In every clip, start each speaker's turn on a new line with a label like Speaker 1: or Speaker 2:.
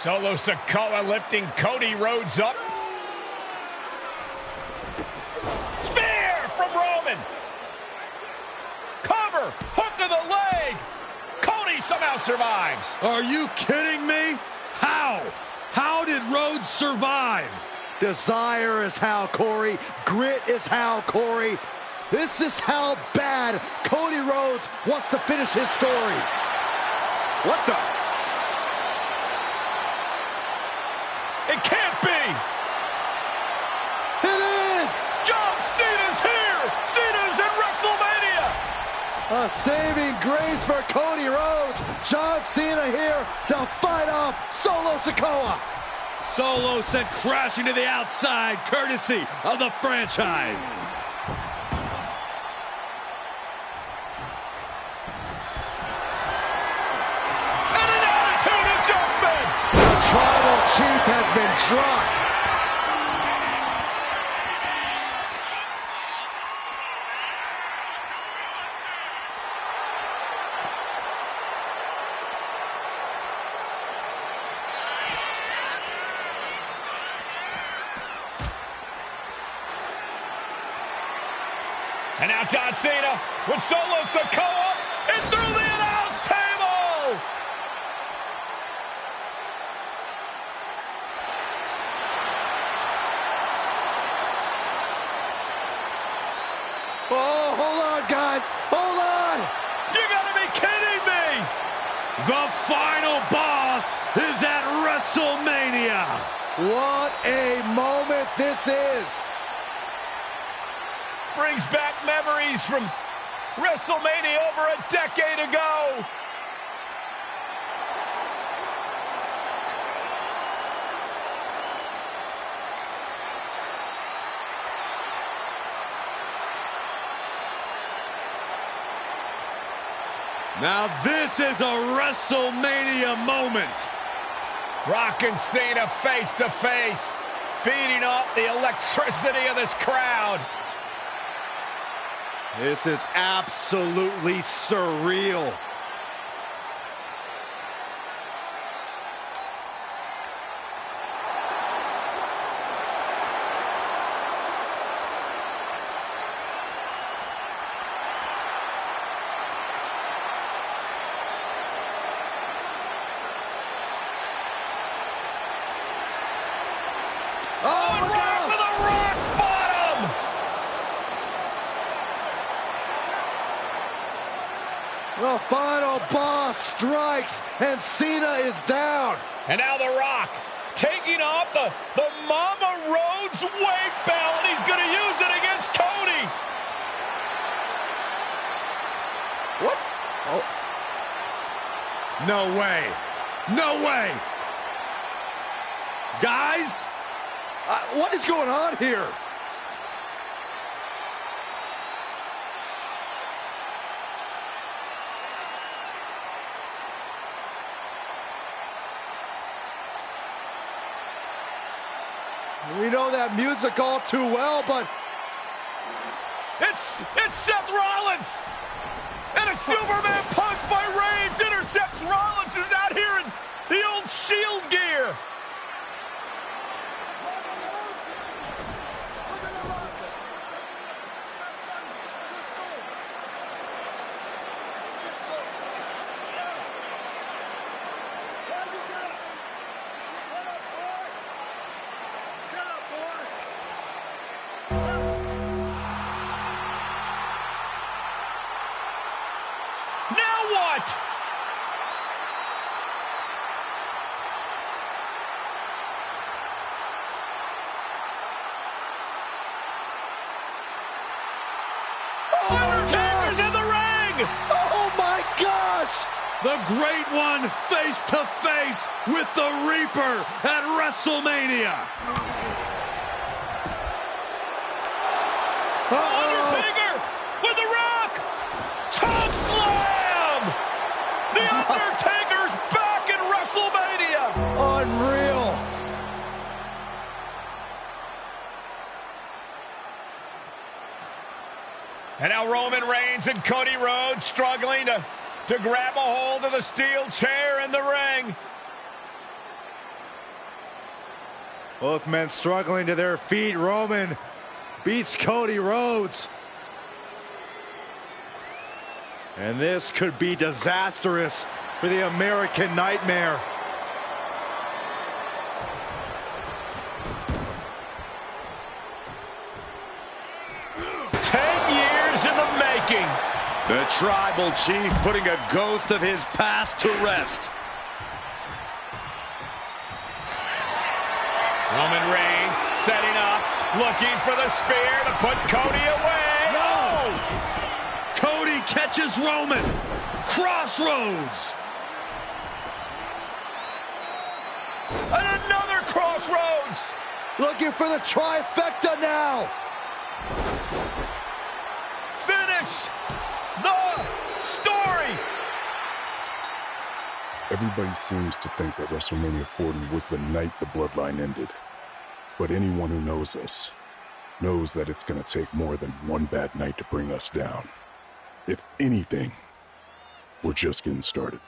Speaker 1: Solo Sikoa lifting Cody Rhodes up. Spear from Roman. Cover, hook to the leg. Cody somehow survives.
Speaker 2: Are you kidding me? How? How did Rhodes survive?
Speaker 3: Desire is how, Corey. Grit is how, Corey. This is how bad Cody Rhodes wants to finish his story.
Speaker 2: What the?
Speaker 1: It can't be.
Speaker 3: It is.
Speaker 1: John Cena's here. Cena's in WrestleMania.
Speaker 3: A saving grace for Cody Rhodes. John Cena here to fight off Solo Sikoa.
Speaker 2: Solo sent crashing to the outside, courtesy of the franchise.
Speaker 1: And an attitude adjustment.
Speaker 3: The tribal chief has been dropped.
Speaker 1: And now John Cena with Solo Sikoa is through the announce table.
Speaker 3: Oh, hold on, guys. Hold on.
Speaker 1: You gotta be kidding me.
Speaker 2: The final boss is at WrestleMania.
Speaker 3: What a moment this is.
Speaker 1: Brings back memories from WrestleMania over a decade ago.
Speaker 2: Now this is a WrestleMania moment.
Speaker 1: Rock and Cena face to face, feeding off the electricity of this crowd.
Speaker 3: This is absolutely surreal.
Speaker 1: Oh, right with a rock bottom!
Speaker 3: The final boss strikes, and Cena is down.
Speaker 1: And now The Rock taking off the Mama Rhodes weight belt, and he's going to use it against Cody.
Speaker 3: What? Oh.
Speaker 2: No way. No way. Guys?
Speaker 3: What is going on here? We know that music all too well, but
Speaker 1: It's Seth Rollins. And a Superman punch by Reigns intercepts Rollins, who's out here in the old Shield gear. Now what? Undertaker's in the ring!
Speaker 3: oh my gosh!
Speaker 2: The Great One face to face with the Reaper at WrestleMania.
Speaker 1: Undertaker with the Rock! Choke slam! The Undertaker's back in WrestleMania!
Speaker 3: Unreal.
Speaker 1: And now Roman Reigns and Cody Rhodes struggling to grab a hold of the steel chair in the ring.
Speaker 3: Both men struggling to their feet. Roman beats Cody Rhodes. And this could be disastrous for the American Nightmare.
Speaker 2: The Tribal Chief putting a ghost of his past to rest.
Speaker 1: Roman Reigns setting up, looking for the spear to put Cody away.
Speaker 2: No! Cody catches Roman. Crossroads.
Speaker 1: And another crossroads.
Speaker 3: Looking for the trifecta now.
Speaker 1: Finish the story.
Speaker 4: Everybody seems to think that WrestleMania 40 was the night the Bloodline ended. But anyone who knows us knows that it's going to take more than one bad night to bring us down. If anything, we're just getting started.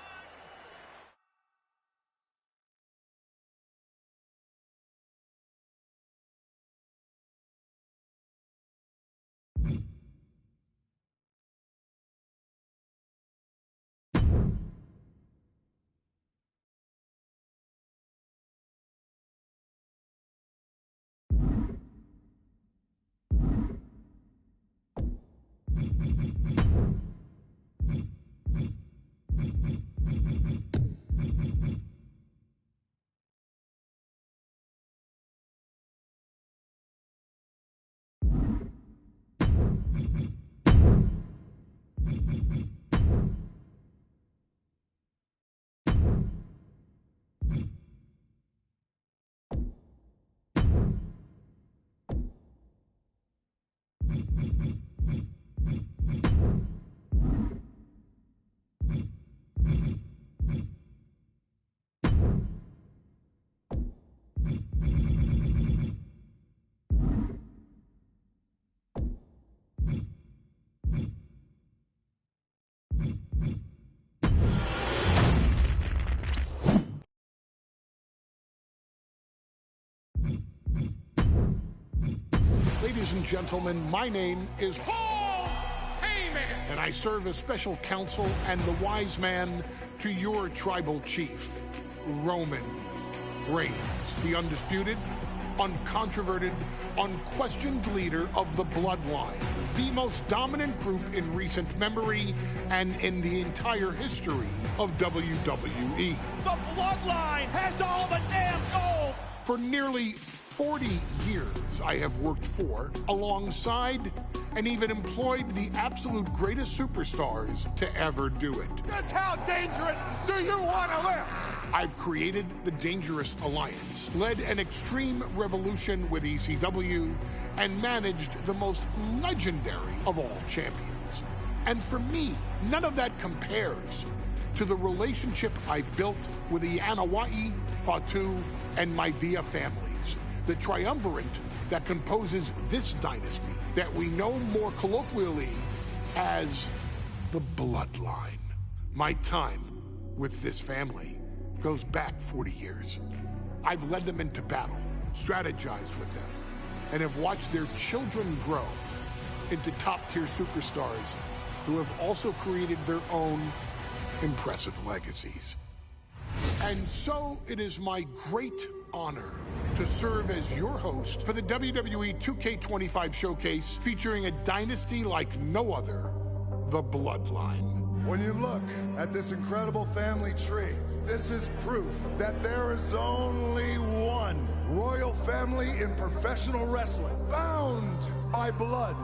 Speaker 5: Ladies and gentlemen, my name is Paul Heyman, and I serve as special counsel and the wise man to your tribal chief, Roman Reigns, the undisputed, uncontroverted, unquestioned leader of the Bloodline, the most dominant group in recent memory and in the entire history of WWE.
Speaker 1: The Bloodline has all the damn gold.
Speaker 5: For nearly 40 years, I have worked for, alongside, and even employed the absolute greatest superstars to ever do it.
Speaker 1: Just how dangerous do you want to live?
Speaker 5: I've created the Dangerous Alliance, led an extreme revolution with ECW, and managed the most legendary of all champions. And for me, none of that compares to the relationship I've built with the Anoa'i, Fatu, and Maivia families, the triumvirate that composes this dynasty that we know more colloquially as the Bloodline. My time with this family goes back 40 years. I've led them into battle, strategized with them, and have watched their children grow into top-tier superstars who have also created their own impressive legacies. And so it is my great honor to serve as your host for the WWE 2K25 showcase featuring a dynasty like no other, the Bloodline.
Speaker 6: When you look at this incredible family tree, this is proof that there is only one royal family in professional wrestling, bound by blood.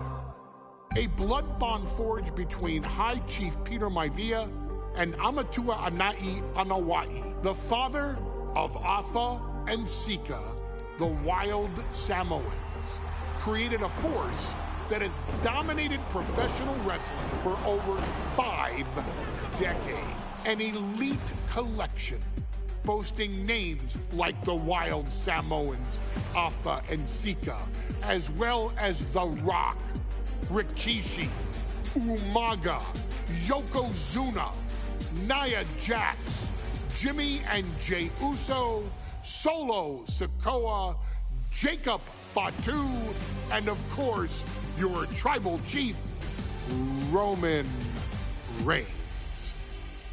Speaker 5: A blood bond forged between High Chief Peter Maivia and Amatua Anai Anoa'i, the father of Afa and Sika, the Wild Samoans, created a force that has dominated professional wrestling for over 5 decades. An elite collection boasting names like the Wild Samoans, Afa and Sika, as well as The Rock, Rikishi, Umaga, Yokozuna, Nia Jax, Jimmy and Jey Uso, Solo Sikoa, Jacob Fatu, and of course, your tribal chief, Roman Reigns.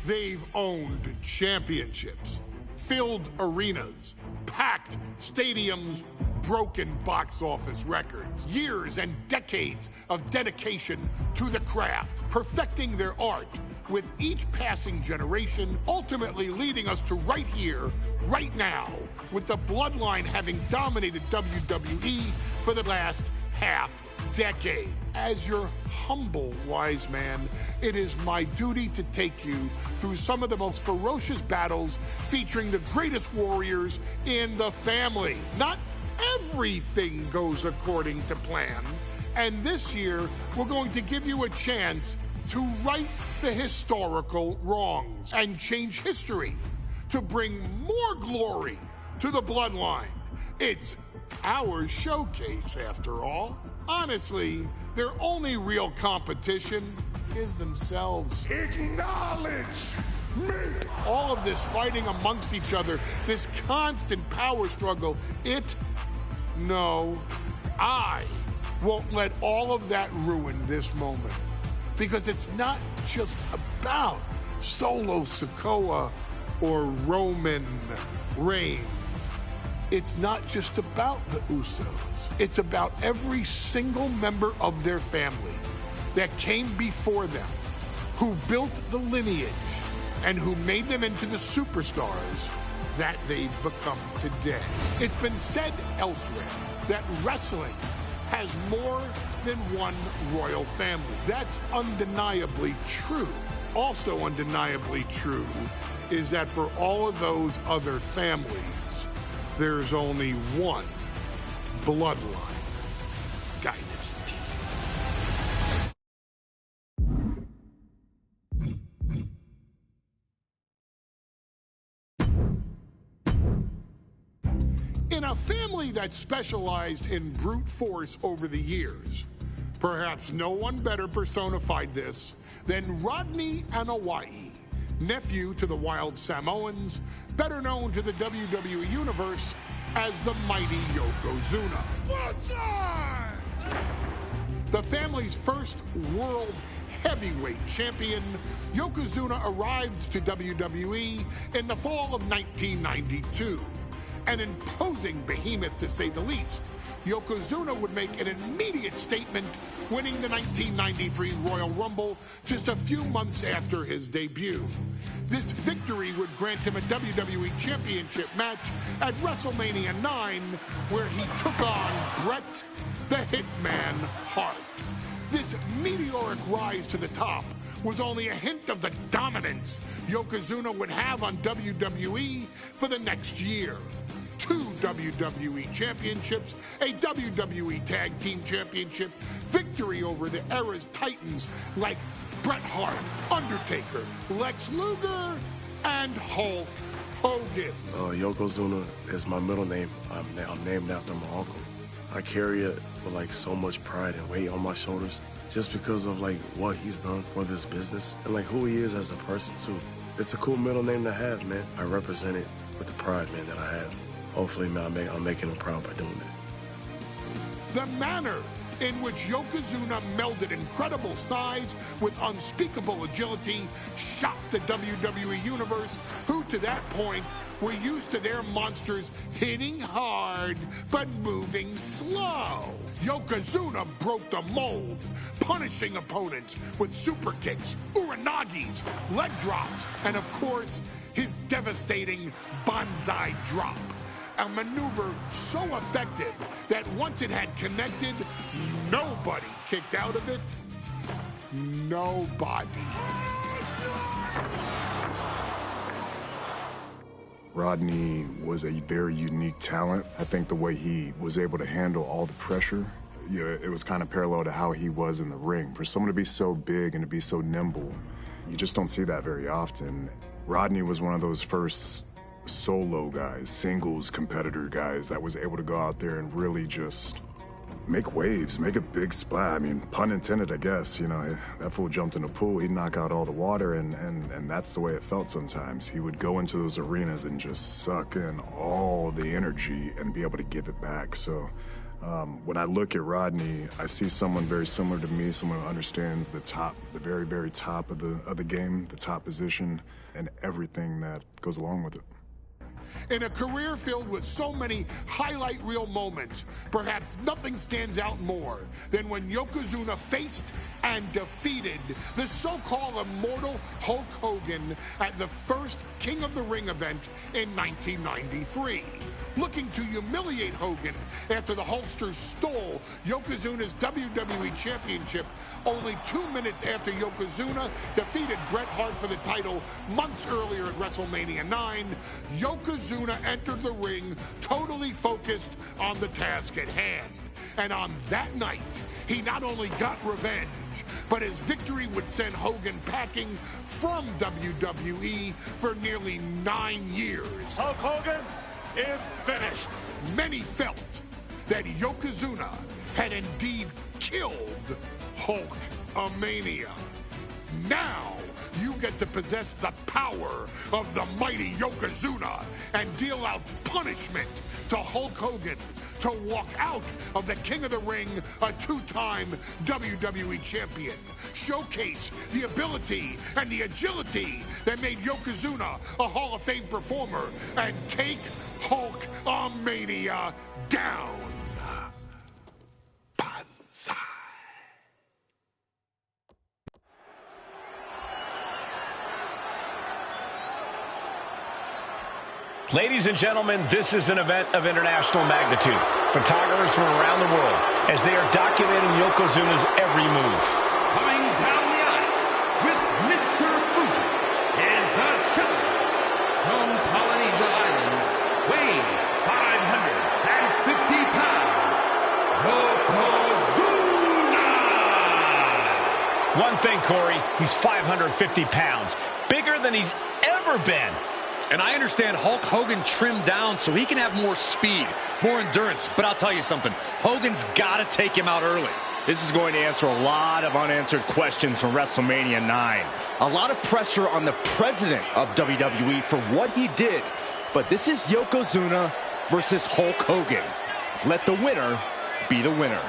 Speaker 5: They've owned championships, filled arenas, packed stadiums, broken box office records, years and decades of dedication to the craft, perfecting their art with each passing generation, ultimately leading us to right here, right now, with the Bloodline having dominated WWE for the last half decade. As your humble wise man, it is my duty to take you through some of the most ferocious battles featuring the greatest warriors in the family. Not everything goes according to plan, and this year we're going to give you a chance to right the historical wrongs and change history to bring more glory to the Bloodline. It's our showcase, after all. Honestly, their only real competition is themselves.
Speaker 6: Acknowledge me!
Speaker 5: All of this fighting amongst each other, this constant power struggle, I won't let all of that ruin this moment. Because it's not just about Solo Sikoa or Roman Reigns. It's not just about the Usos. It's about every single member of their family that came before them, who built the lineage and who made them into the superstars that they've become today. It's been said elsewhere that wrestling has more than one royal family. That's undeniably true. Also undeniably true is that for all of those other families, there's only one bloodline dynasty. In a family that specialized in brute force over the years, perhaps no one better personified this than Rodney Anoa'i, nephew to the Wild Samoans, better known to the WWE Universe as the mighty Yokozuna. The family's first world heavyweight champion, Yokozuna arrived to WWE in the fall of 1992. An imposing behemoth, to say the least, Yokozuna would make an immediate statement, winning the 1993 Royal Rumble just a few months after his debut. This victory would grant him a WWE Championship match at WrestleMania 9, where he took on Bret the Hitman Hart. This meteoric rise to the top was only a hint of the dominance Yokozuna would have on WWE for the next year. 2 WWE championships, a WWE Tag Team Championship, victory over the era's titans like Bret Hart, Undertaker, Lex Luger, and Hulk Hogan.
Speaker 7: Yokozuna is my middle name. I'm named after my uncle. I carry it with like so much pride and weight on my shoulders just because of like what he's done for this business and like who he is as a person too. It's a cool middle name to have, man. I represent it with the pride, man, that I have. Hopefully, man, I'm making him proud by doing that.
Speaker 5: The manner in which Yokozuna melded incredible size with unspeakable agility shocked the WWE Universe, who to that point were used to their monsters hitting hard but moving slow. Yokozuna broke the mold, punishing opponents with super kicks, uranagis, leg drops, and of course, his devastating Banzai drop. A maneuver so effective that once it had connected, nobody kicked out of it. Nobody.
Speaker 4: Rodney was a very unique talent. I think the way he was able to handle all the pressure, it was kind of parallel to how he was in the ring. For someone to be so big and to be so nimble, you just don't see that very often. Rodney was one of those first solo guys, singles competitor guys that was able to go out there and really just make waves, make a big splash. I mean, pun intended, I guess. You know, that fool jumped in the pool, he'd knock out all the water, and that's the way it felt sometimes. He would go into those arenas and just suck in all the energy and be able to give it back. So when I look at Rodney, I see someone very similar to me, someone who understands the top, the very, very top of the game, the top position, and everything that goes along with it.
Speaker 5: In a career filled with so many highlight reel moments, perhaps nothing stands out more than when Yokozuna faced and defeated the so-called immortal Hulk Hogan at the first King of the Ring event in 1993. Looking to humiliate Hogan after the Hulkster stole Yokozuna's WWE Championship only 2 minutes after Yokozuna defeated Bret Hart for the title months earlier at WrestleMania 9, Yokozuna entered the ring totally focused on the task at hand. And on that night, he not only got revenge, but his victory would send Hogan packing from WWE for nearly 9 years.
Speaker 1: Hulk Hogan is finished.
Speaker 5: Many felt that Yokozuna had indeed killed Hulkamania. Now, you get to possess the power of the mighty Yokozuna and deal out punishment to Hulk Hogan to walk out of the King of the Ring, a 2-time WWE champion. Showcase the ability and the agility that made Yokozuna a Hall of Fame performer and take Hulkamania down. Banzai.
Speaker 1: Ladies and gentlemen, this is an event of international magnitude. Photographers from around the world as they are documenting Yokozuna's every move.
Speaker 2: Coming down the aisle with Mr. Fuji is the challenger from Polynesia Islands, weighing 550 pounds, Yokozuna!
Speaker 1: One thing, Corey, he's 550 pounds, bigger than he's ever been.
Speaker 8: And I understand Hulk Hogan trimmed down so he can have more speed, more endurance. But I'll tell you something, Hogan's got to take him out early.
Speaker 9: This is going to answer a lot of unanswered questions from WrestleMania 9. A lot of pressure on the president of WWE for what he did. But this is Yokozuna versus Hulk Hogan. Let the winner be the winner.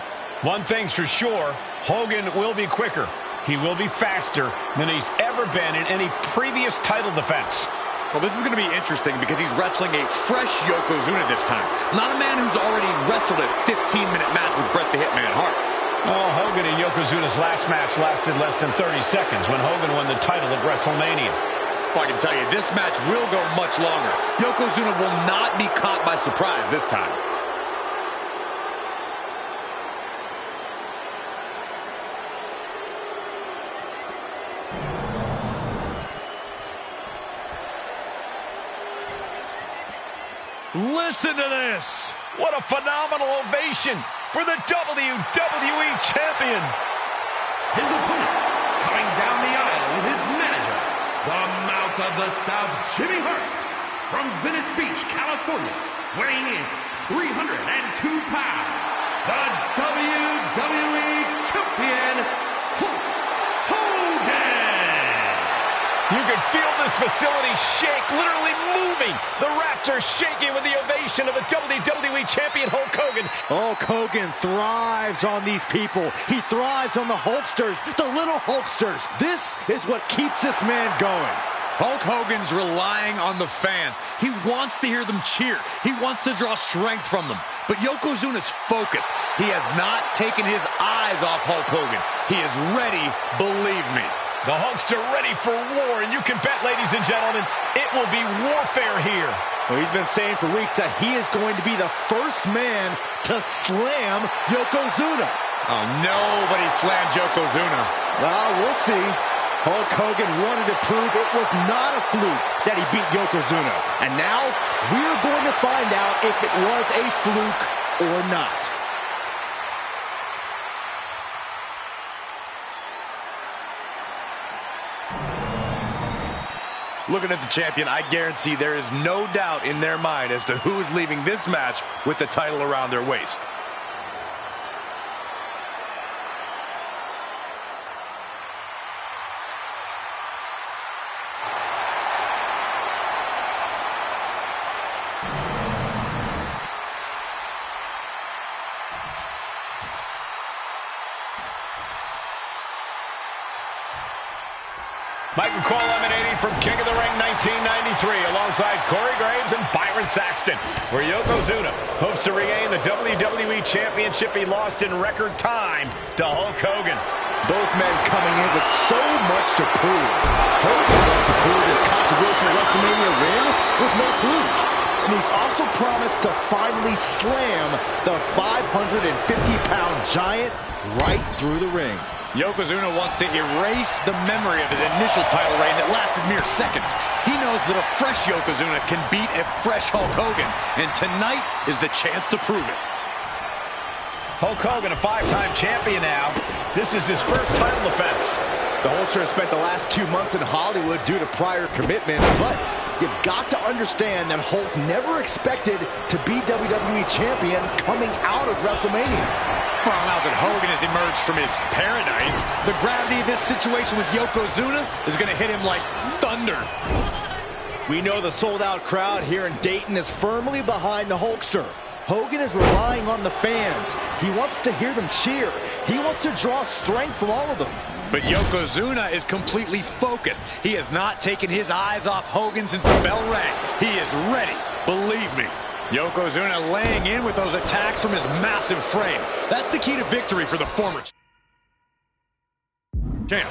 Speaker 1: One thing's for sure, Hogan will be quicker. He will be faster than he's ever been in any previous title defense.
Speaker 8: Well, this is going to be interesting because he's wrestling a fresh Yokozuna this time. Not a man who's already wrestled a 15-minute match with Bret the Hitman Hart.
Speaker 1: Well, Hogan and Yokozuna's last match lasted less than 30 seconds when Hogan won the title at WrestleMania.
Speaker 8: Well, I can tell you, this match will go much longer. Yokozuna will not be caught by surprise this time.
Speaker 2: Listen to this.
Speaker 1: What a phenomenal ovation for the WWE Champion.
Speaker 2: His opponent, coming down the aisle with his manager, the Mouth of the South, Jimmy Hart, from Venice Beach, California, weighing in 302 pounds, the WWE Champion, Hulk Hogan.
Speaker 1: You can feel this facility shake, literally moving. The rafters shaking with the ovation of the WWE Champion Hulk Hogan.
Speaker 3: Hulk Hogan thrives on these people. He thrives on the Hulksters, the little Hulksters. This is what keeps this man going.
Speaker 8: Hulk Hogan's relying on the fans. He wants to hear them cheer. He wants to draw strength from them. But Yokozuna's focused. He has not taken his eyes off Hulk Hogan. He is ready, believe me.
Speaker 1: The Hulkster ready for war, and you can bet, ladies and gentlemen, it will be warfare here.
Speaker 3: Well, he's been saying for weeks that he is going to be the first man to slam Yokozuna.
Speaker 8: Oh, nobody slams Yokozuna.
Speaker 3: Well, we'll see. Hulk Hogan wanted to prove it was not a fluke that he beat Yokozuna. And now we're going to find out if it was a fluke or not.
Speaker 9: Looking at the champion, I guarantee there is no doubt in their mind as to who is leaving this match with the title around their waist.
Speaker 1: Michael Cole emanating from King of the Ring 1993 alongside Corey Graves and Byron Saxton, where Yokozuna hopes to regain the WWE Championship he lost in record time to Hulk Hogan.
Speaker 3: Both men coming in with so much to prove. Hogan wants to prove his controversial WrestleMania win was no fluke. And he's also promised to finally slam the 550-pound giant right through the ring.
Speaker 8: Yokozuna wants to erase the memory of his initial title reign that lasted mere seconds. He knows that a fresh Yokozuna can beat a fresh Hulk Hogan, and tonight is the chance to prove it.
Speaker 1: Hulk Hogan, a 5-time champion now. This is his first title defense.
Speaker 3: The Hulkster has spent the last 2 months in Hollywood due to prior commitments, but you've got to understand that Hulk never expected to be WWE champion coming out of WrestleMania.
Speaker 8: Well, now that Hogan has emerged from his paradise, the gravity of this situation with Yokozuna is going to hit him like thunder.
Speaker 3: We know the sold-out crowd here in Dayton is firmly behind the Hulkster. Hogan is relying on the fans. He wants to hear them cheer. He wants to draw strength from all of them.
Speaker 8: But Yokozuna is completely focused. He has not taken his eyes off Hogan since the bell rang. He is ready, believe me. Yokozuna laying in with those attacks from his massive frame. That's the key to victory for the former champ.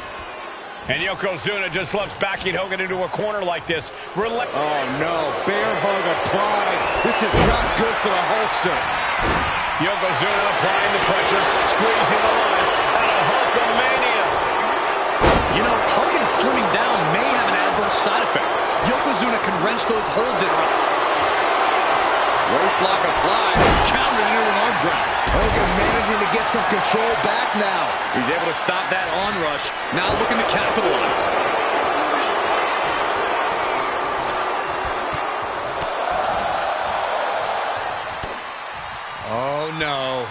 Speaker 1: And Yokozuna just loves backing Hogan into a corner like this.
Speaker 3: Oh no, bear hug applied. This is not good for the Hulkster.
Speaker 1: Yokozuna applying the pressure, squeezing the line out of Hulkamania.
Speaker 8: You know, Hogan slimming down may have an adverse side effect. Yokozuna can wrench those holds in. Waistlock applied, countered into an arm drag.
Speaker 3: Hogan managing to get some control back now.
Speaker 8: He's able to stop that onrush, now looking to capitalize. Oh no.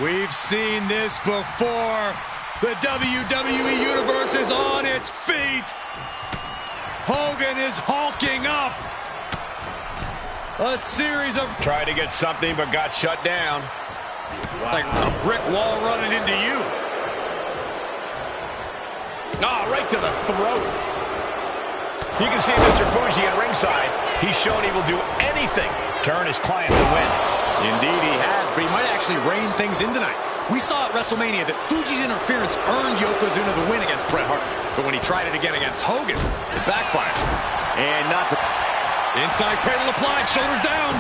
Speaker 8: We've seen this before. The WWE Universe is on its feet. Hogan is hulking up. A series of...
Speaker 1: Tried to get something, but got shut down.
Speaker 8: Wow. Like a brick wall running into you.
Speaker 1: Right to the throat. You can see Mr. Fuji at ringside. He's shown he will do anything to earn his client the win.
Speaker 8: Indeed he has, but he might actually rein things in tonight. We saw at WrestleMania that Fuji's interference earned Yokozuna the win against Bret Hart. But when he tried it again against Hogan, it backfired.
Speaker 3: And not the...
Speaker 8: Inside cradle applied, shoulders down.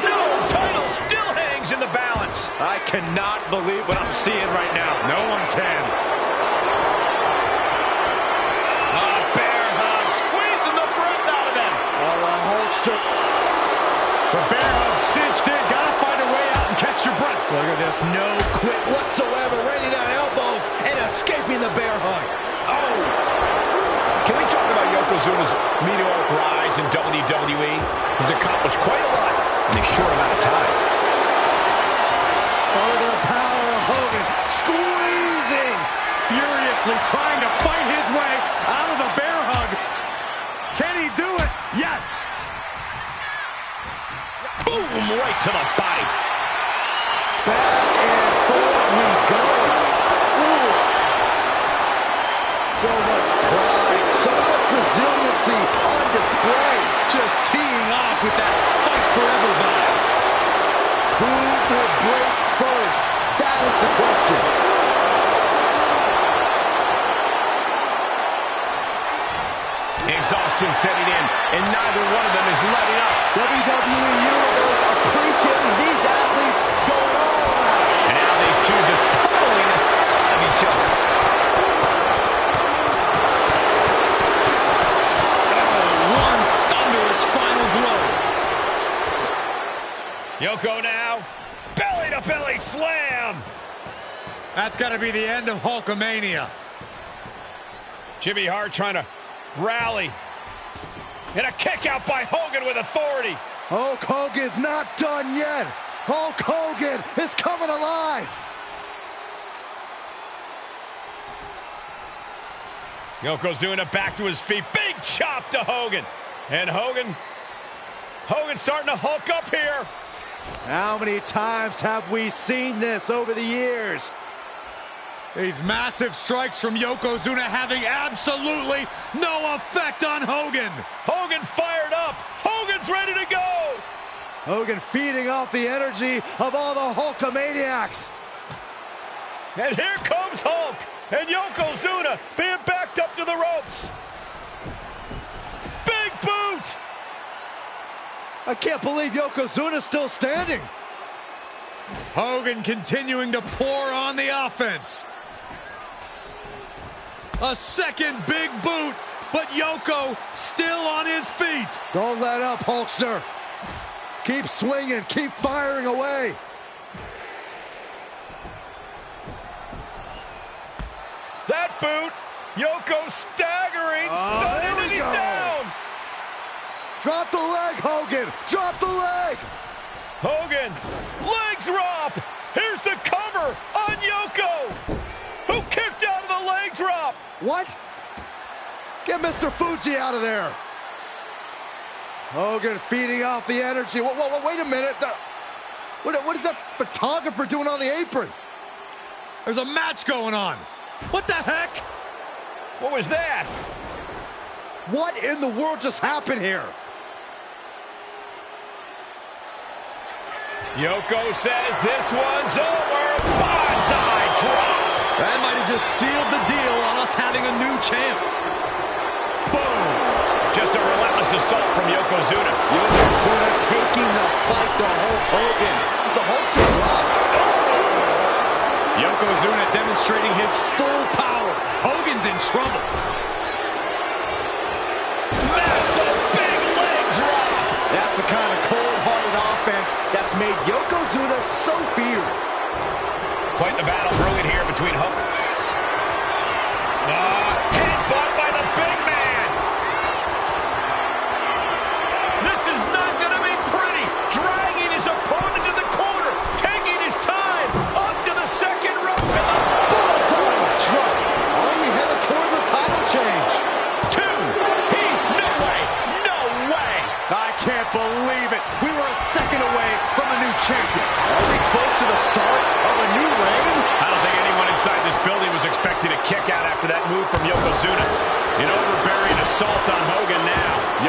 Speaker 1: No, title still hangs in the balance.
Speaker 3: I cannot believe what I'm seeing right now.
Speaker 8: No one can.
Speaker 1: Bear hug, squeezing the breath out of them.
Speaker 3: The Hulkster.
Speaker 8: The bear hug cinched in. Gotta find a way out and catch your breath.
Speaker 3: Look at this, no quit whatsoever. Raining down elbows and escaping the bear hug.
Speaker 1: Can we talk about Yokozuna's meteoric rise in WWE? He's accomplished quite a lot in a short amount of time.
Speaker 3: Oh, look at the power of Hogan. Squeezing.
Speaker 8: Furiously trying to fight his way out of the bear hug. Can he do it? Yes.
Speaker 1: Boom, right to the body.
Speaker 3: Back and forth we go. Ooh. So much pride, so much resiliency on display.
Speaker 8: Just teeing off with that fight forever vibe.
Speaker 3: Who will break first? That is the question.
Speaker 1: Exhaustion setting in, and neither one of them is letting up.
Speaker 3: WWE Universe appreciating these athletes going all out.
Speaker 1: And now these two just pulling the hell out of each other.
Speaker 8: One thunderous final blow.
Speaker 1: Yoko now, belly-to-belly slam.
Speaker 8: That's got to be the end of Hulkamania.
Speaker 1: Jimmy Hart trying to rally. And a kick out by Hogan with authority.
Speaker 3: Hulk Hogan's not done yet. Hulk Hogan is coming alive.
Speaker 1: Yokozuna back to his feet. Big chop to Hogan. And Hogan's starting to hulk up here.
Speaker 3: How many times have we seen this over the years?
Speaker 8: These massive strikes from Yokozuna having absolutely no effect on Hogan.
Speaker 1: Hogan fired up. Hogan's ready to go.
Speaker 3: Hogan feeding off the energy of all the Hulkamaniacs.
Speaker 1: And here comes Hulk. And Yokozuna being backed up to the ropes. Big boot.
Speaker 3: I can't believe Yokozuna's still standing.
Speaker 8: Hogan continuing to pour on the offense. A second big boot, but Yoko still on his feet.
Speaker 3: Don't let up, Hulkster. Keep swinging, keep firing away.
Speaker 1: That boot, Yoko staggering, stunning, and he's down.
Speaker 3: Drop the leg, Hogan. Drop the leg.
Speaker 1: Hogan, leg drop. Here's the cover on Yoko, who kicked out of the leg drop.
Speaker 3: What? Get Mr. Fuji out of there. Hogan feeding off the energy. Wait a minute. What is that photographer doing on the apron?
Speaker 8: There's a match going on. What the heck?
Speaker 1: What was that?
Speaker 3: What in the world just happened here?
Speaker 1: Yoko says this one's over. Bonsai drop.
Speaker 8: That might have just sealed the deal on us having a new champ.
Speaker 1: Boom. Just a relentless assault from Yokozuna.
Speaker 3: Yokozuna taking the fight to Hulk Hogan. The Hulk's dropped.
Speaker 8: Yokozuna demonstrating his full power. Hogan's in trouble.
Speaker 1: Massive big leg drop.
Speaker 3: That's the kind of cold-hearted offense that's made Yokozuna so feared.
Speaker 1: Quite the battle brewing here between Hulk. Headbutt by the big man. This is not going to be pretty. Dragging his opponent to the corner. Taking his time. Up to the second rope. And the
Speaker 3: bullseye drop. Are we headed towards a title change?
Speaker 1: No way. No way.
Speaker 3: I can't believe it. We were a second away from a new champion. Are we close to the start of a new reign?
Speaker 1: I don't think anyone inside this building was expecting a kick out after that move from Yokozuna. An overbearing assault on Hogan now.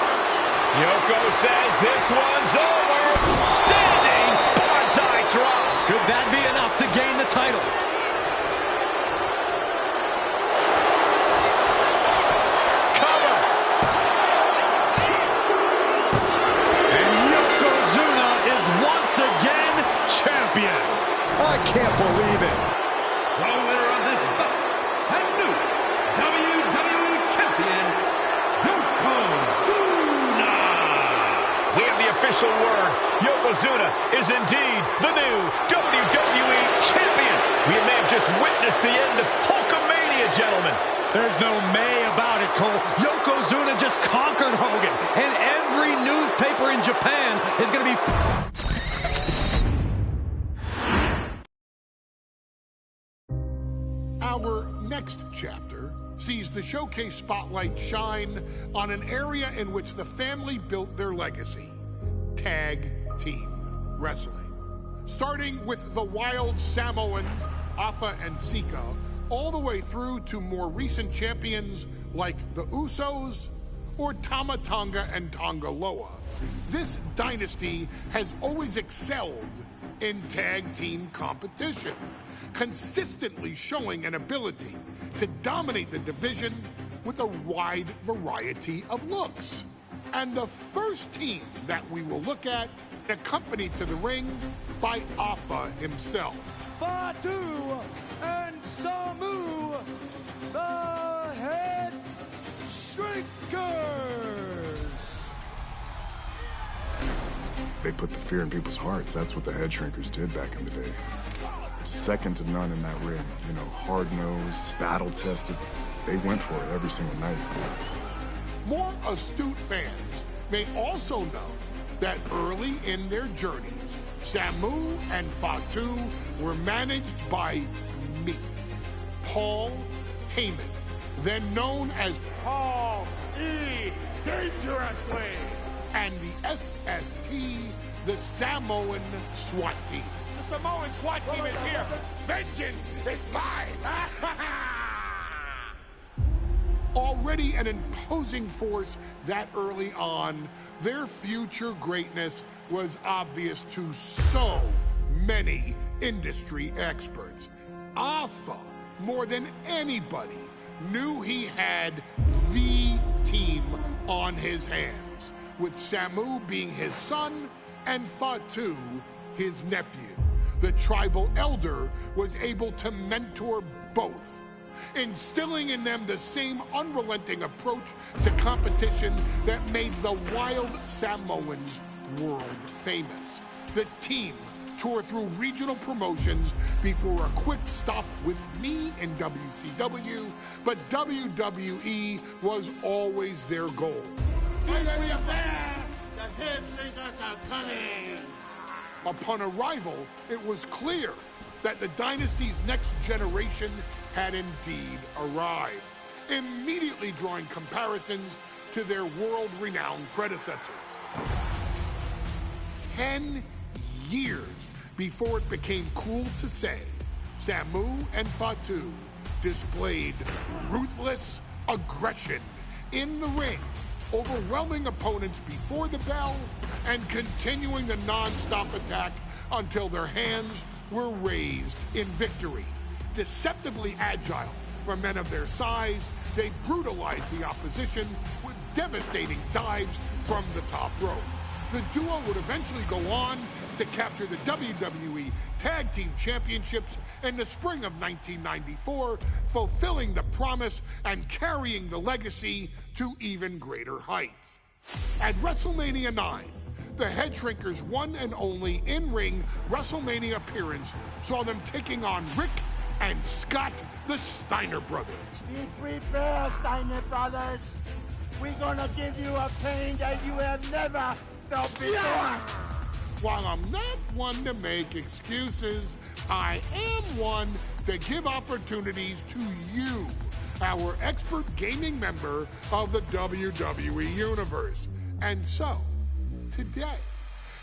Speaker 1: Yoko says this one's over. Standing bonsai drop.
Speaker 8: Could that be enough to gain the title?
Speaker 1: Cover.
Speaker 8: And Yokozuna is once again champion.
Speaker 3: I can't believe it.
Speaker 2: The winner of this bout, and new WWE Champion, Yokozuna.
Speaker 1: We have the official word. Yokozuna is indeed the new WWE Champion. We may have just witnessed the end of Hulkamania, gentlemen.
Speaker 8: There's no may about it, Cole. Yokozuna just conquered Hogan, and every newspaper in Japan is going to be...
Speaker 5: Our next chapter sees the showcase spotlight shine on an area in which the family built their legacy: tag team wrestling. Starting with the Wild Samoans, Afa and Sika, all the way through to more recent champions like the Usos or Tama Tonga and Tonga Loa. This dynasty has always excelled in tag team competition, consistently showing an ability to dominate the division with a wide variety of looks. And the first team that we will look at, accompanied to the ring by Afa himself.
Speaker 3: Fatu and Samu, the Head Shrinkers.
Speaker 4: They put the fear in people's hearts. That's what the Head Shrinkers did back in the day. Second to none in that ring. You know, hard-nosed, battle-tested. They went for it every single night.
Speaker 5: More astute fans may also know that early in their journeys, Samu and Fatu were managed by me, Paul Heyman, then known as Paul E. Dangerously, and the SST, the Samoan SWAT team. Samoan SWAT team is here. Vengeance is mine. Already an imposing force that early on, their future greatness was obvious to so many industry experts. Alpha, more than anybody, knew he had the team on his hands, with Samu being his son and Fatu his nephew. The tribal elder was able to mentor both, instilling in them the same unrelenting approach to competition that made the wild Samoans world famous. The team toured through regional promotions before a quick stop with me in WCW, but WWE was always their goal. Upon arrival, it was clear that the dynasty's next generation had indeed arrived, immediately drawing comparisons to their world-renowned predecessors. 10 years before it became cool to say, Samu and Fatu displayed ruthless aggression in the ring, overwhelming opponents before the bell and continuing the non-stop attack until their hands were raised in victory. Deceptively agile for men of their size, they brutalized the opposition with devastating dives from the top rope. The duo would eventually go on to capture the WWE Tag Team Championships in the spring of 1994, fulfilling the promise and carrying the legacy to even greater heights. At WrestleMania 9, the Head Shrinkers' one and only in-ring WrestleMania appearance saw them taking on Rick and Scott, the Steiner brothers.
Speaker 10: Be prepared, Steiner brothers. We're gonna give you a pain that you have never felt before.
Speaker 5: While I'm not one to make excuses, I am one to give opportunities to you, our expert gaming member of the WWE Universe. And so, today,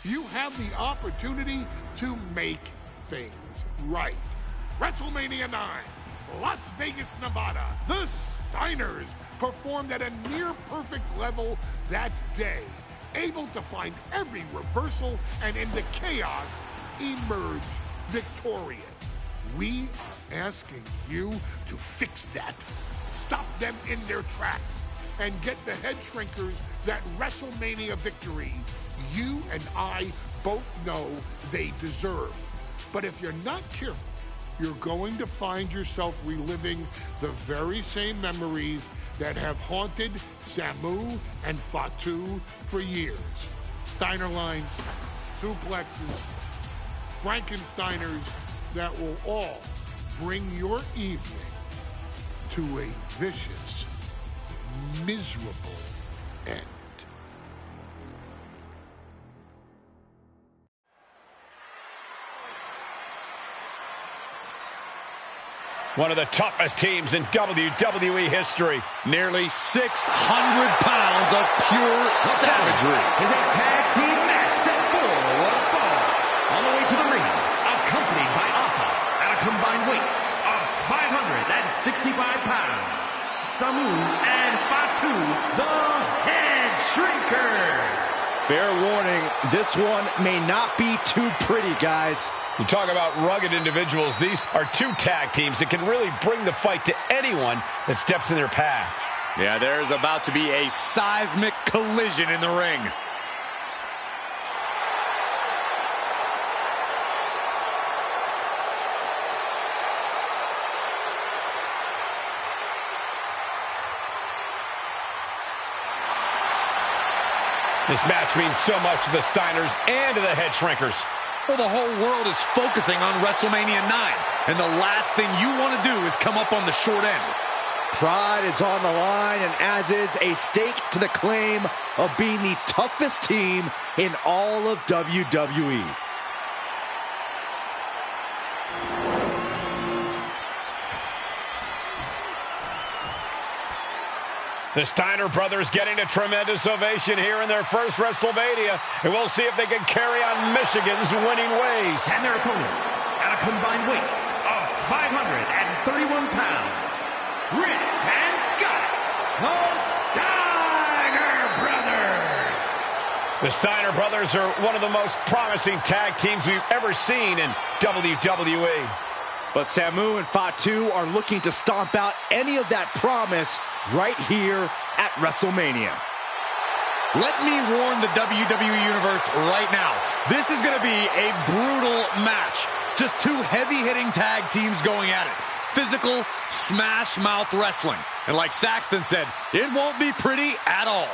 Speaker 5: you have the opportunity to make things right. WrestleMania 9, Las Vegas, Nevada. The Steiners performed at a near-perfect level that day, able to find every reversal and in the chaos emerge victorious. We are asking you to fix that, stop them in their tracks, and get the Head Shrinkers that WrestleMania victory you and I both know they deserve. But if you're not careful, you're going to find yourself reliving the very same memories that have haunted Samu and Fatu for years. Steiner lines, suplexes, Frankensteiners that will all bring your evening to a vicious, miserable end.
Speaker 1: One of the toughest teams in WWE history.
Speaker 8: Nearly 600 pounds of pure savagery.
Speaker 2: Is a tag team match set for one fall. On the way to the ring, accompanied by Alpha at a combined weight of 565 pounds. Samu and Fatu, the Head Shrinkers.
Speaker 9: Fair warning, this one may not be too pretty, guys.
Speaker 1: You talk about rugged individuals. These are two tag teams that can really bring the fight to anyone that steps in their path.
Speaker 8: Yeah, there's about to be a seismic collision in the ring.
Speaker 1: This match means so much to the Steiners and to the Head Shrinkers.
Speaker 8: Well, the whole world is focusing on WrestleMania 9, and the last thing you want to do is come up on the short end.
Speaker 9: Pride is on the line, and as is a stake to the claim of being the toughest team in all of WWE.
Speaker 1: The Steiner brothers getting a tremendous ovation here in their first WrestleMania, and we'll see if they can carry on Michigan's winning ways.
Speaker 2: And their opponents, at a combined weight of 531 pounds, Rick and Scott, the Steiner brothers.
Speaker 1: The Steiner brothers are one of the most promising tag teams we've ever seen in WWE.
Speaker 9: But Samu and Fatu are looking to stomp out any of that promise right here at WrestleMania.
Speaker 8: Let me warn the WWE Universe right now. This is going to be a brutal match. Just two heavy-hitting tag teams going at it. Physical, smash-mouth wrestling. And like Saxton said, it won't be pretty at all.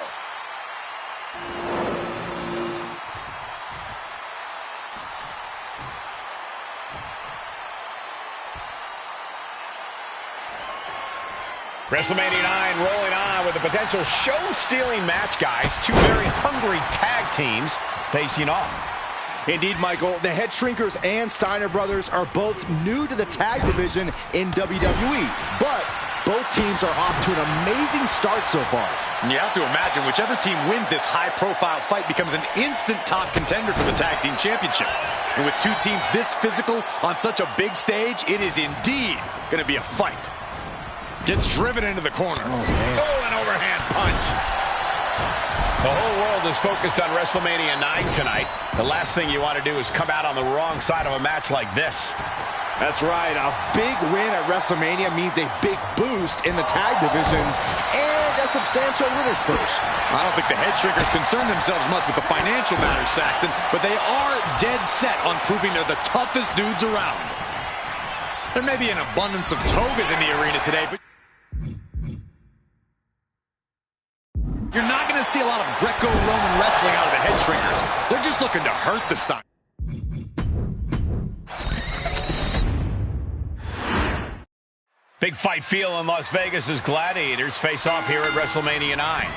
Speaker 1: WrestleMania 9 rolling on with a potential show-stealing match, guys. Two very hungry tag teams facing off.
Speaker 9: Indeed, Michael, the Head Shrinkers and Steiner brothers are both new to the tag division in WWE, but both teams are off to an amazing start so far.
Speaker 8: You have to imagine whichever team wins this high-profile fight becomes an instant top contender for the Tag Team Championship. And with two teams this physical on such a big stage, it is indeed going to be a fight. Gets driven into the corner.
Speaker 1: Oh, an overhand punch. The whole world is focused on WrestleMania 9 tonight. The last thing you want to do is come out on the wrong side of a match like this.
Speaker 9: That's right. A big win at WrestleMania means a big boost in the tag division and a substantial winner's purse.
Speaker 8: I don't think the Head Shrinkers concern themselves much with the financial matters, Saxton, but they are dead set on proving they're the toughest dudes around. There may be an abundance of togas in the arena today, but you're not going to see a lot of Greco-Roman wrestling out of the Head Shrinkers. They're just looking to hurt the Steiner.
Speaker 1: Big fight feel in Las Vegas as Gladiators face off here at WrestleMania 9.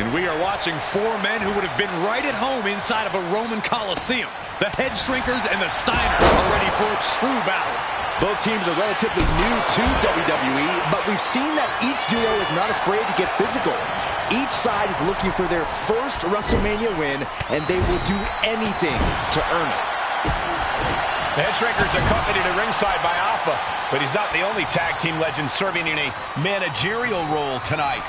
Speaker 8: And we are watching four men who would have been right at home inside of a Roman Coliseum. The Head Shrinkers and the Steiners are ready for a true battle.
Speaker 9: Both teams are relatively new to WWE, but we've seen that each duo is not afraid to get physical. Each side is looking for their first WrestleMania win, and they will do anything to earn it.
Speaker 1: The Head Shrinkers accompanied at ringside by Alpha, but he's not the only tag team legend serving in a managerial role tonight.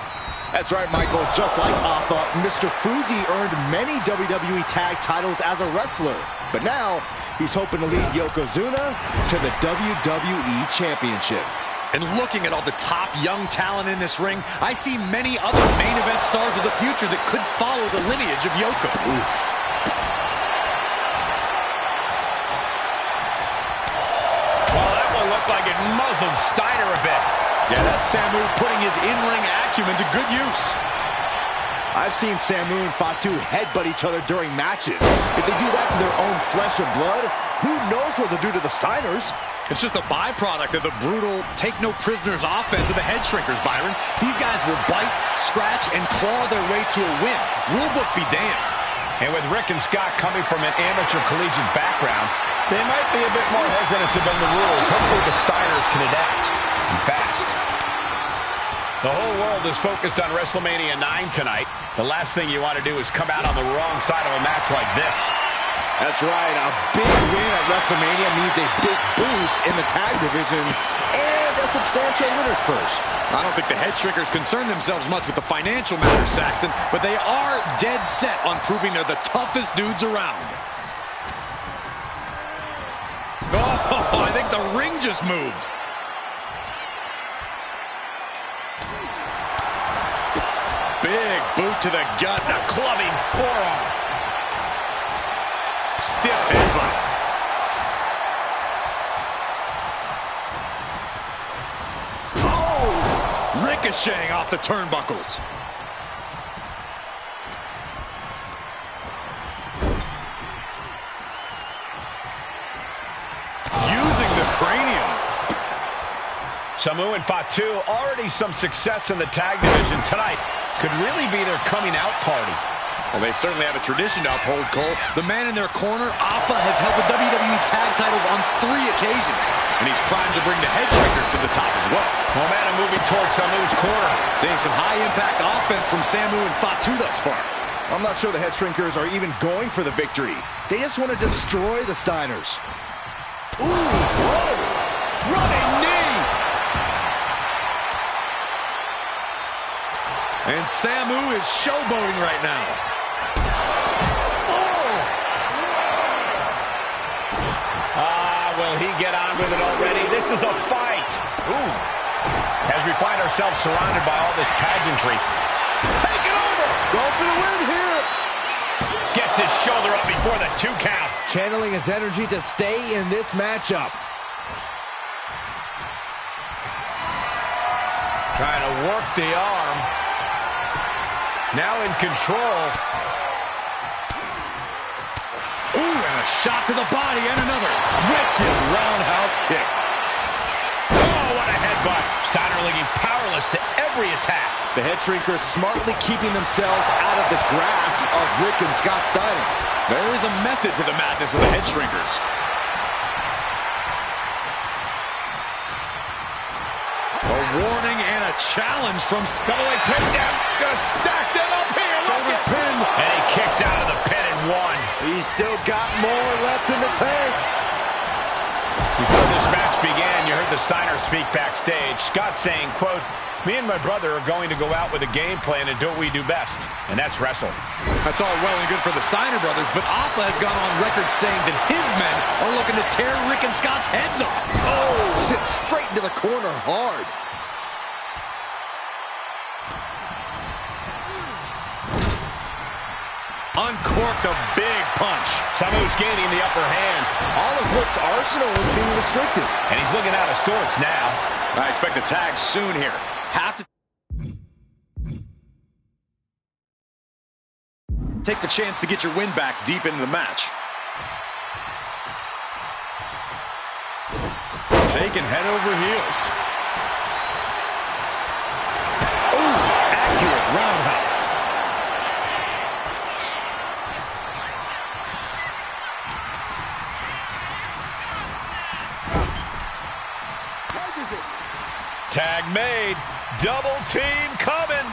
Speaker 9: That's right, Michael. Just like Alpha, Mr. Fuji earned many WWE tag titles as a wrestler. But now, he's hoping to lead Yokozuna to the WWE Championship.
Speaker 8: And looking at all the top young talent in this ring, I see many other main event stars of the future that could follow the lineage of Yoko.
Speaker 9: Oof.
Speaker 1: Well, that one looked like it muzzled Steiner a bit.
Speaker 8: Yeah, that's Samu putting his in-ring acumen to good use.
Speaker 9: I've seen Samu and Fatu headbutt each other during matches. If they do that to their own flesh and blood, who knows what they'll do to the Steiners?
Speaker 8: It's just a byproduct of the brutal take-no-prisoners offense of the Head Shrinkers, Byron. These guys will bite, scratch, and claw their way to a win. Rulebook be damned.
Speaker 1: And with Rick and Scott coming from an amateur collegiate background, they might be a bit more hesitant to bend the rules. Hopefully the Steiners can adapt, and fast. The whole world is focused on WrestleMania 9 tonight. The last thing you want to do is come out on the wrong side of a match like this.
Speaker 9: That's right. A big win at WrestleMania means a big boost in the tag division and a substantial winner's purse.
Speaker 8: I don't think the Head Shrinkers concern themselves much with the financial matters, Saxton, but they are dead set on proving they're the toughest dudes around. Oh, I think the ring just moved. Big boot to the gut and a clubbing forearm. Stiff headbutt. Oh! Ricocheting off the turnbuckles. Using the cranium.
Speaker 1: Samu and Fatu, already some success in the tag division tonight. Could really be their coming out party.
Speaker 8: Well, they certainly have a tradition to uphold, Cole. The man in their corner, Appa, has held the WWE Tag titles on 3 occasions, and he's primed to bring the head shrinkers to the top as well.
Speaker 1: Momentum moving towards Samu's corner.
Speaker 8: Seeing some high-impact offense from Samu and Fatu thus far.
Speaker 9: I'm not sure the head shrinkers are even going for the victory. They just want to destroy the Steiners. Ooh, whoa! Running knee!
Speaker 8: And Samu is showboating right now.
Speaker 1: Will he get on with it already? This is a fight. Ooh. As we find ourselves surrounded by all this pageantry.
Speaker 9: Take it over! Go for the win here!
Speaker 1: Gets his shoulder up before the 2 count.
Speaker 3: Channeling his energy to stay in this matchup.
Speaker 1: Trying to work the arm. Now in control.
Speaker 8: Ooh, and a shot to the body and another wicked roundhouse kick.
Speaker 1: Oh, what a headbutt. Steiner looking powerless to every attack.
Speaker 3: The head shrinkers smartly keeping themselves out of the grasp of Rick and Scott Steiner.
Speaker 8: There is a method to the madness of the head shrinkers. A warning and a challenge from Scott.
Speaker 1: Takedown. Gonna stack them up here.
Speaker 8: Shoulder pin.
Speaker 1: And he kicks out of the pin and 1.
Speaker 3: He's still got more left in the tank.
Speaker 1: Before this match began, you heard the Steiners speak backstage. Scott saying, quote, "Me and my brother are going to go out with a game plan and do what we do best, and that's wrestle."
Speaker 8: That's all well and good for the Steiner brothers, but Appa has gone on record saying that his men are looking to tear Rick and Scott's heads off.
Speaker 3: Oh, sits straight into the corner hard.
Speaker 8: Uncorked a big punch.
Speaker 1: Samu's gaining the upper hand.
Speaker 3: All of Rick's arsenal is being restricted.
Speaker 1: And he's looking out of sorts now.
Speaker 8: I expect a tag soon here. Have to take the chance to get your win back deep into the match. Taking head over heels. Ooh, accurate roundhouse.
Speaker 1: Tag made. Double team coming.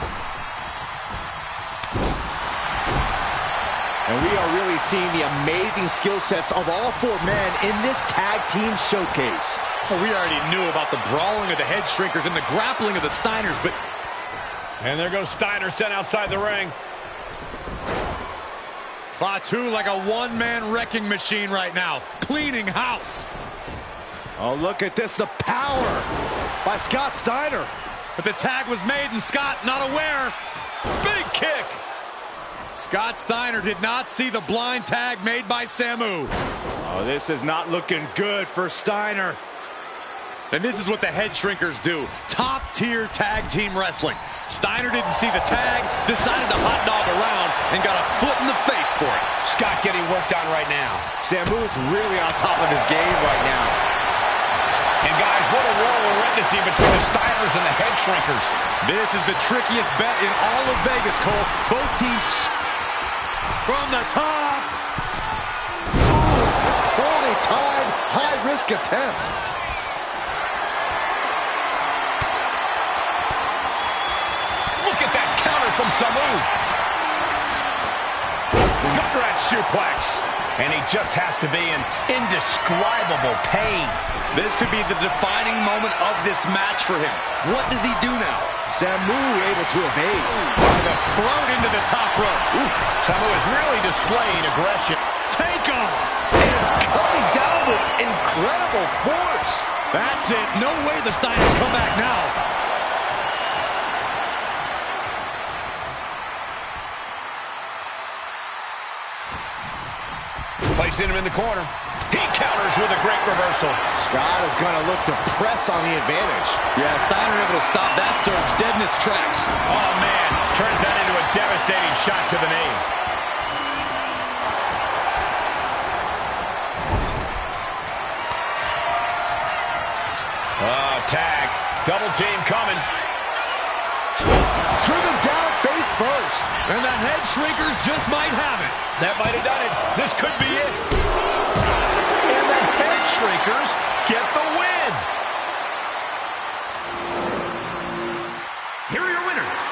Speaker 3: And we are really seeing the amazing skill sets of all 4 men in this tag team showcase.
Speaker 8: Well, we already knew about the brawling of the head shrinkers and the grappling of the Steiners, but...
Speaker 1: And there goes Steiner sent outside the ring.
Speaker 8: Fatu like a one-man wrecking machine right now, cleaning house.
Speaker 3: Oh, look at this, the power by Scott Steiner.
Speaker 8: But the tag was made and Scott not aware.
Speaker 1: Big kick.
Speaker 8: Scott Steiner did not see the blind tag made by Samu.
Speaker 9: Oh, this is not looking good for Steiner.
Speaker 8: And this is what the head shrinkers do. Top-tier tag team wrestling. Steiner didn't see the tag, decided to hot dog around, and got a foot in the face for it.
Speaker 1: Scott getting worked on right now.
Speaker 3: Samu is really on top of his game right now.
Speaker 1: And guys, what a war we're witnessing between the Steiners and the head shrinkers.
Speaker 8: This is the trickiest bet in all of Vegas, Cole. Both teams from the top.
Speaker 3: Ooh, poorly timed, high-risk attempt.
Speaker 1: Look at that counter from Samu. Gut-wrench suplex. And he just has to be in indescribable pain.
Speaker 8: This could be the defining moment of this match for him. What does he do now?
Speaker 3: Samu able to evade.
Speaker 1: By the float into the top rope. Ooh, Samu is really displaying aggression.
Speaker 8: Take off.
Speaker 3: And coming down with incredible force.
Speaker 8: That's it. No way the Steiners come back now.
Speaker 1: Placing him in the corner. He counters with a great reversal.
Speaker 3: Scott is going to look to press on the advantage.
Speaker 8: Yeah, Steiner able to stop that surge dead in its tracks.
Speaker 1: Oh, man. Turns that into a devastating shot to the knee. Oh, tag. Double team coming.
Speaker 3: Driven down face first.
Speaker 8: And the head shrinkers just might have it.
Speaker 1: That might have done it. This could be it. And the head shrinkers get the win.
Speaker 2: Here are your winners,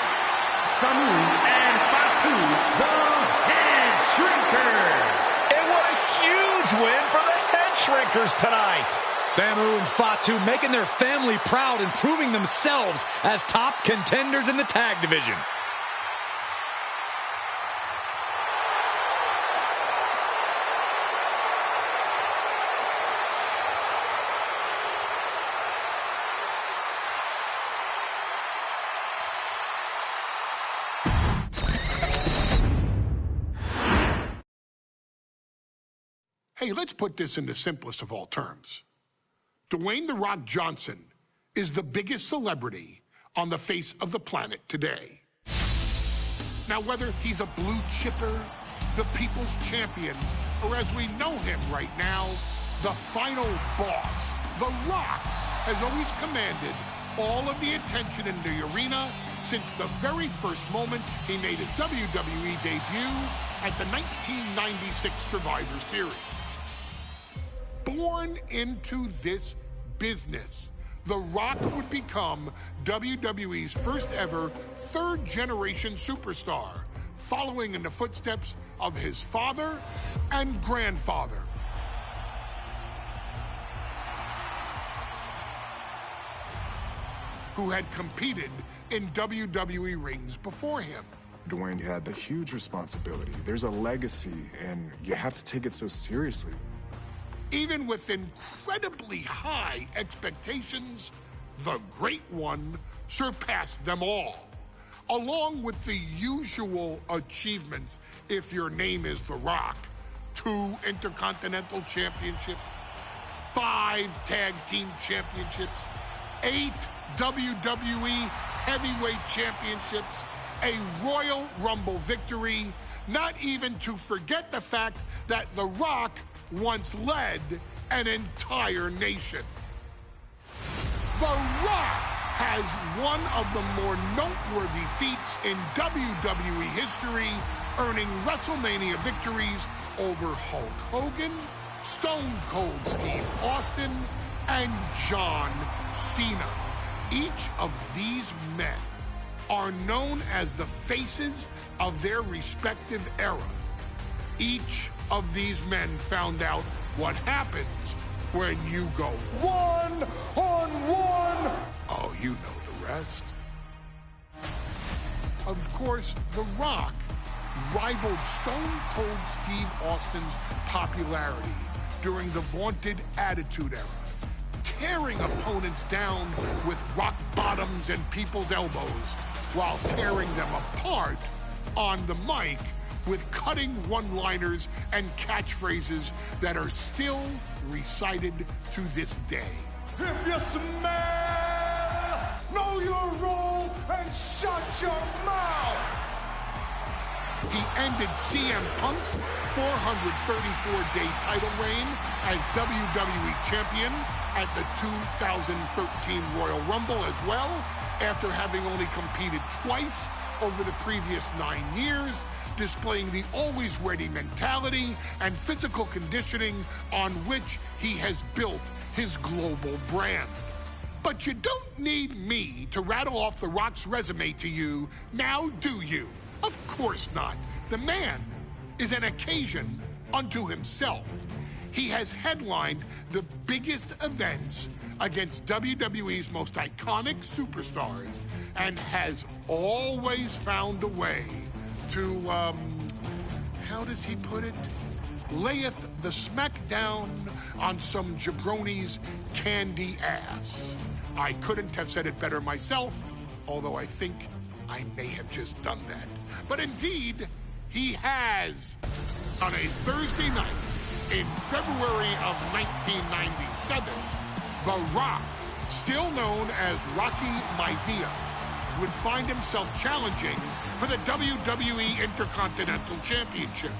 Speaker 2: Samu and Fatu, the Head Shrinkers.
Speaker 1: And what a huge win for the Head Shrinkers tonight.
Speaker 8: Samu and Fatu making their family proud and proving themselves as top contenders in the tag division.
Speaker 5: Hey, let's put this in the simplest of all terms. Dwayne "The Rock" Johnson is the biggest celebrity on the face of the planet today. Now, whether he's a blue chipper, the people's champion, or as we know him right now, the final boss, The Rock has always commanded all of the attention in the arena since the very first moment he made his WWE debut at the 1996 Survivor Series. Born into this business, The Rock would become WWE's first ever third-generation superstar, following in the footsteps of his father and grandfather. Who had competed in WWE rings before him.
Speaker 4: Dwayne, you had the huge responsibility. There's a legacy, and you have to take it so seriously.
Speaker 5: Even with incredibly high expectations, the Great One surpassed them all, along with the usual achievements if your name is The Rock: 2 Intercontinental Championships, 5 Tag Team Championships, 8 WWE Heavyweight Championships, a Royal Rumble victory, not even to forget the fact that The Rock once led an entire nation. The Rock has one of the more noteworthy feats in WWE history, earning WrestleMania victories over Hulk Hogan, Stone Cold Steve Austin, and John Cena. Each of these men are known as the faces of their respective era. Each of these men found out what happens when you go one-on-one. Oh, you know the rest. Of course, The Rock rivaled Stone Cold Steve Austin's popularity during the vaunted Attitude Era, tearing opponents down with rock bottoms and people's elbows while tearing them apart on the mic with cutting one-liners and catchphrases that are still recited to this day.
Speaker 6: If you smell, know your role and shut your mouth.
Speaker 5: He ended CM Punk's 434-day title reign as WWE Champion at the 2013 Royal Rumble as well, after having only competed twice over the previous 9 years, displaying the always-ready mentality and physical conditioning on which he has built his global brand. But you don't need me to rattle off The Rock's resume to you, now do you? Of course not. The man is an occasion unto himself. He has headlined the biggest events against WWE's most iconic superstars and has always found a way to, how does he put it? Layeth the smackdown on some jabroni's candy ass. I couldn't have said it better myself, although I think I may have just done that. But indeed, he has. On a Thursday night in February of 1997, The Rock, still known as Rocky Maivia, would find himself challenging for the WWE Intercontinental Championship.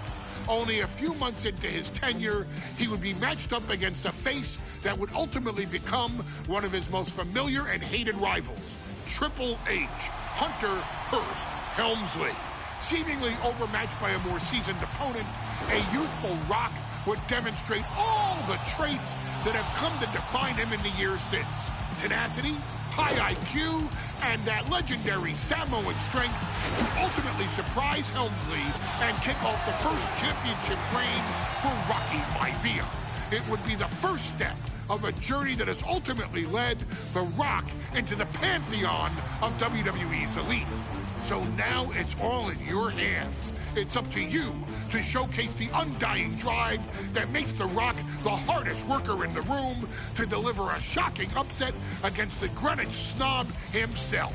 Speaker 5: Only a few months into his tenure, he would be matched up against a face that would ultimately become one of his most familiar and hated rivals, Triple H, Hunter Hearst Helmsley. Seemingly overmatched by a more seasoned opponent, a youthful Rock would demonstrate all the traits that have come to define him in the years since. Tenacity, high IQ, and that legendary Samoan strength to ultimately surprise Helmsley and kick off the first championship reign for Rocky Maivia. It would be the first step of a journey that has ultimately led The Rock into the pantheon of WWE's elite. So now it's all in your hands. It's up to you to showcase the undying drive that makes The Rock the hardest worker in the room to deliver a shocking upset against the Greenwich snob himself.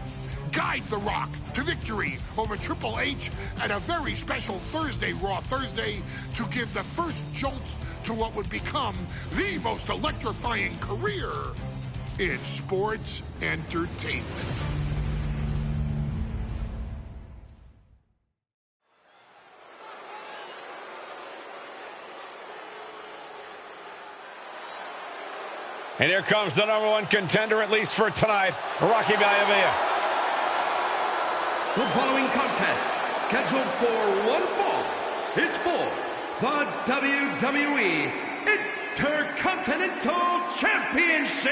Speaker 5: Guide The Rock to victory over Triple H at a very special Thursday, Raw Thursday, to give the first jolts to what would become the most electrifying career in sports entertainment.
Speaker 1: And here comes the #1 contender, at least for tonight, Rocky Maivia.
Speaker 2: The following contest, scheduled for one fall, is for the WWE Intercontinental Championship.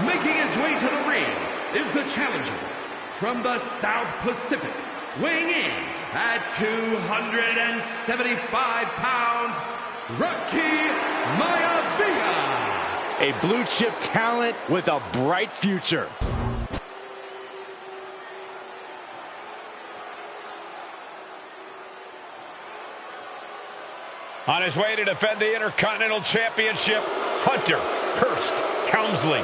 Speaker 2: Making his way to the ring is the challenger from the South Pacific, weighing in at 275 pounds, Rocky Maivia.
Speaker 9: A blue chip talent with a bright future.
Speaker 1: On his way to defend the Intercontinental Championship, Hunter Hearst Helmsley.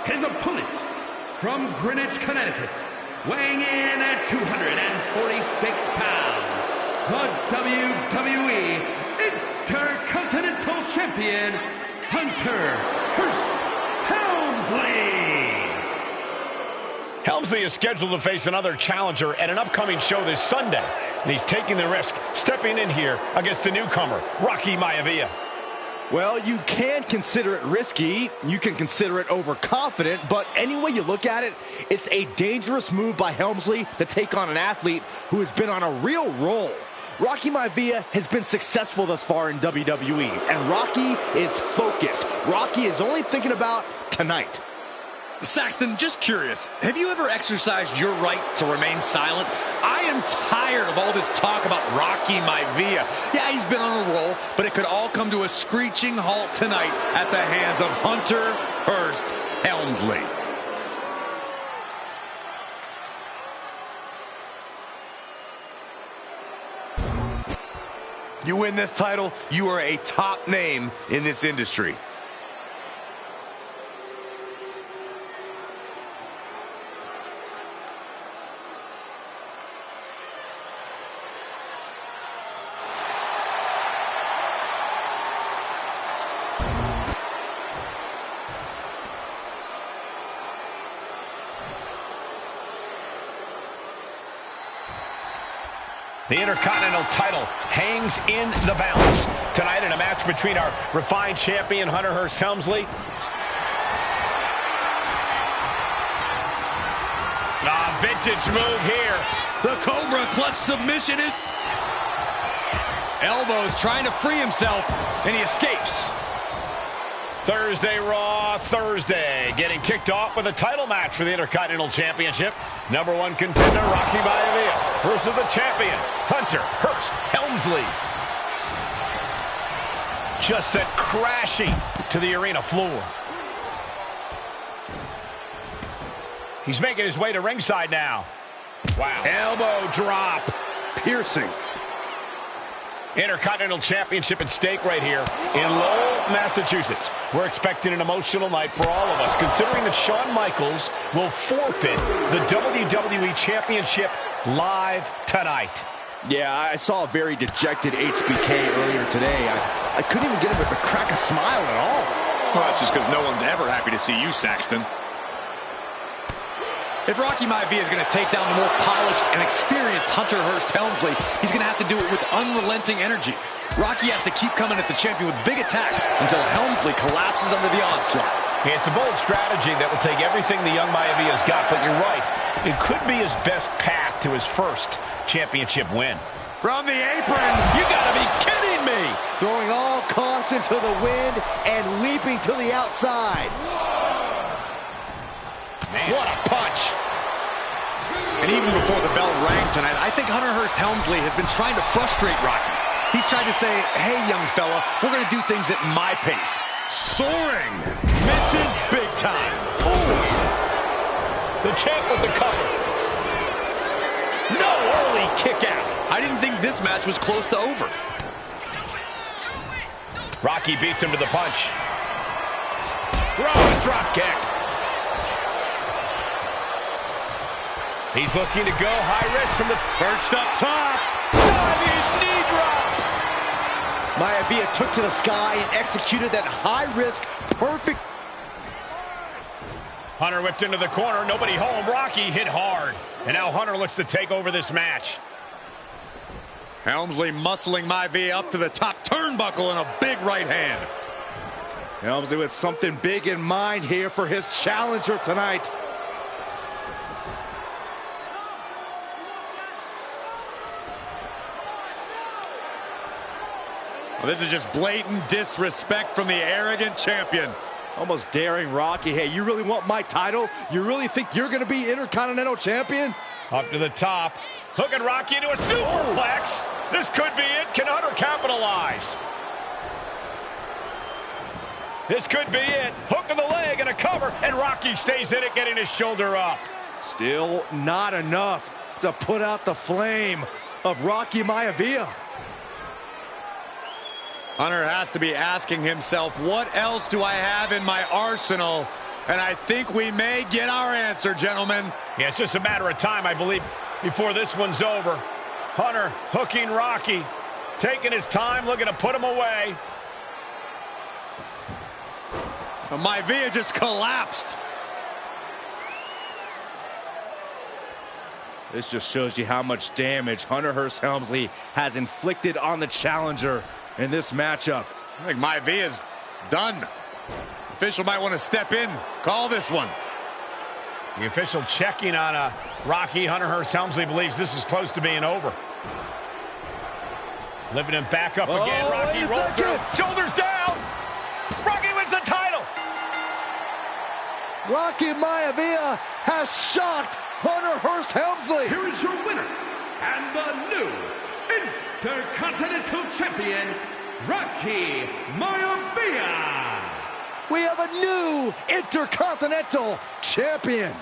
Speaker 2: His opponent from Greenwich, Connecticut, weighing in at 246 pounds, the WWE Intercontinental Champion, Hunter Hearst Helmsley.
Speaker 1: Helmsley is scheduled to face another challenger at an upcoming show this Sunday, and he's taking the risk, stepping in here against the newcomer, Rocky Maivia.
Speaker 9: Well, you can consider it risky, you can consider it overconfident, but any way you look at it, it's a dangerous move by Helmsley to take on an athlete who has been on a real roll. Rocky Maivia has been successful thus far in WWE, and Rocky is focused. Rocky is only thinking about tonight.
Speaker 8: Saxton, just curious, have you ever exercised your right to remain silent? I am tired of all this talk about Rocky Maivia. Yeah, he's been on a roll, but it could all come to a screeching halt tonight at the hands of Hunter Hearst Helmsley. You win this title, you are a top name in this industry.
Speaker 1: The Intercontinental title hangs in the balance. Tonight in a match between our refined champion, Hunter Hearst Helmsley. Vintage move here.
Speaker 8: The Cobra clutch submission is... Elbows trying to free himself, and he escapes.
Speaker 1: Thursday Raw Thursday, getting kicked off with a title match for the Intercontinental Championship. #1 contender Rocky Maivia versus the champion Hunter Hearst Helmsley. Just sent crashing to the arena floor. He's making his way to ringside now. Wow.
Speaker 9: Elbow drop. Piercing.
Speaker 1: Intercontinental Championship at stake right here in Lowell, Massachusetts. We're expecting an emotional night for all of us, considering that Shawn Michaels will forfeit the WWE Championship live tonight.
Speaker 9: Yeah, I saw a very dejected HBK earlier today. I couldn't even get him to crack a smile at all.
Speaker 8: Well, that's just because no one's ever happy to see you, Saxton. If Rocky Maivia is going to take down the more polished and experienced Hunter Hearst Helmsley, he's going to have to do it with unrelenting energy. Rocky has to keep coming at the champion with big attacks until Helmsley collapses under the onslaught.
Speaker 1: It's a bold strategy that will take everything the young Maivia's got, but you're right. It could be his best path to his first championship win.
Speaker 8: From the apron, you gotta be kidding me!
Speaker 3: Throwing all caution to the wind and leaping to the outside.
Speaker 1: Man.
Speaker 8: What a punch! And even before the bell rang tonight, I think Hunter Hearst Helmsley has been trying to frustrate Rocky. He's trying to say, hey, young fella, we're going to do things at my pace. Soaring. Misses big time. Ooh.
Speaker 1: The champ with the cover.
Speaker 8: No early kick out. I didn't think this match was close to over.
Speaker 1: Rocky beats him to the punch. Raw drop kick. He's looking to go high risk from the perched up top. Diving knee drop.
Speaker 3: Maivia took to the sky and executed that high-risk, perfect.
Speaker 1: Hunter whipped into the corner. Nobody home. Rocky hit hard. And now Hunter looks to take over this match.
Speaker 8: Helmsley muscling Maivia up to the top turnbuckle in a big right hand.
Speaker 3: Helmsley with something big in mind here for his challenger tonight.
Speaker 8: Well, this is just blatant disrespect from the arrogant champion.
Speaker 3: Almost daring Rocky. Hey, you really want my title? You really think you're going to be Intercontinental Champion?
Speaker 1: Up to the top. Hooking Rocky into a superplex. This could be it. Can Hunter capitalize? This could be it. Hook of the leg and a cover. And Rocky stays in it, getting his shoulder up.
Speaker 3: Still not enough to put out the flame of Rocky Maivia.
Speaker 8: Hunter has to be asking himself, what else do I have in my arsenal? And I think we may get our answer, gentlemen.
Speaker 1: Yeah, it's just a matter of time, I believe, before this one's over. Hunter hooking Rocky, taking his time, looking to put him away.
Speaker 8: Maivia just collapsed.
Speaker 3: This just shows you how much damage Hunter Hearst Helmsley has inflicted on the challenger in this matchup.
Speaker 8: I think Maivia's done. Official might want to step in, call this one.
Speaker 1: The official checking on Rocky. Hunter Hearst Helmsley believes this is close to being over. Lifting him back up again. Rocky rolls through. Shoulders down. Rocky wins the title.
Speaker 3: Rocky Maivia has shocked Hunter Hearst Helmsley.
Speaker 2: Here is your winner and the new Intercontinental Champion, Rocky Maivia.
Speaker 3: We have a new Intercontinental Champion.